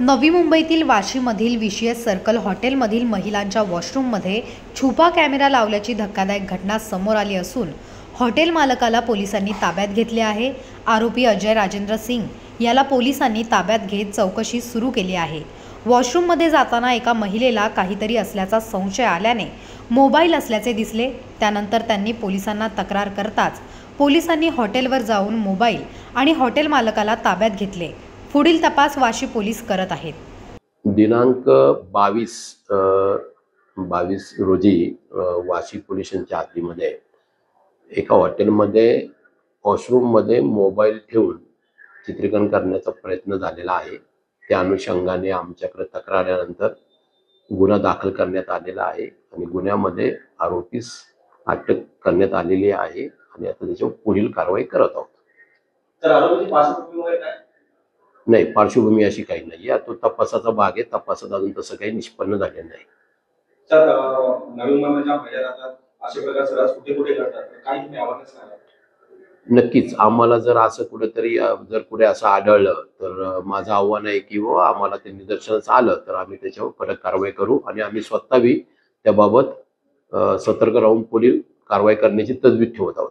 नवी मुंबईतील वाशीमधील VCS circle हॉटेलमधील महिलांच्या वॉशरूममध्ये छुपा कॅमेरा लावल्याची धक्कादायक घटना समोर आली असून हॉटेल मालकाला पोलिसांनी ताब्यात घेतले आहे। आरोपी अजय राजेंद्र सिंग याला पोलिसांनी ताब्यात घेत चौकशी सुरू केली आहे। वॉशरूममध्ये जाताना एका महिलेला काहीतरी असल्याचा संशय आल्याने मोबाईल असल्याचे दिसले। त्यानंतर त्यांनी पोलिसांना तक्रार करताच पोलिसांनी हॉटेलवर जाऊन मोबाईल आणि हॉटेल मालकाला ताब्यात घेतले। पुढील तपास वाशी पोलीस करत आहेत। दिनांक 22 रोजी वाशी पोलीस स्टेशनच्या हद्दीमध्ये एका हॉटेलमध्ये वॉशरूममध्ये मोबाईल ठेवून चित्रीकरण करण्याचा प्रयत्न झालेला आहे। त्या अनुषंगाने आमच्याकडे तक्रार आल्यानंतर गुन्हा दाखल करण्यात आलेला आहे आणि गुन्ह्यामध्ये आरोपीस अटक करण्यात आलेली आहे आणि आता त्याच्यावर पुढील कारवाई करत आहोत। तर आरोपीची पार्श्वभूमी वगैरे काय? नाही, पार्श्वभूमी अशी काही नाही। तो तपासाचा भाग आहे। तपासात अजून तसं काही निष्पन्न झालेलं नाही। सर, नवी मुंबईच्या महिला राहतात असे प्रकार सर्रास कुठे कुठे घडतात, काही तुम्ही अवेअरनेस नाही? नक्कीच आम्हाला जर असं कुठेतरी जर कुठे असं आढळलं तर माझं आव्हान आहे की आम्हाला ते निदर्शनास आलं तर आम्ही त्याच्यावर कडक कारवाई करू आणि आम्ही स्वतःही त्याबाबत सतर्क राहून पुढील कारवाई करण्याची तजवीज ठेवत आहोत।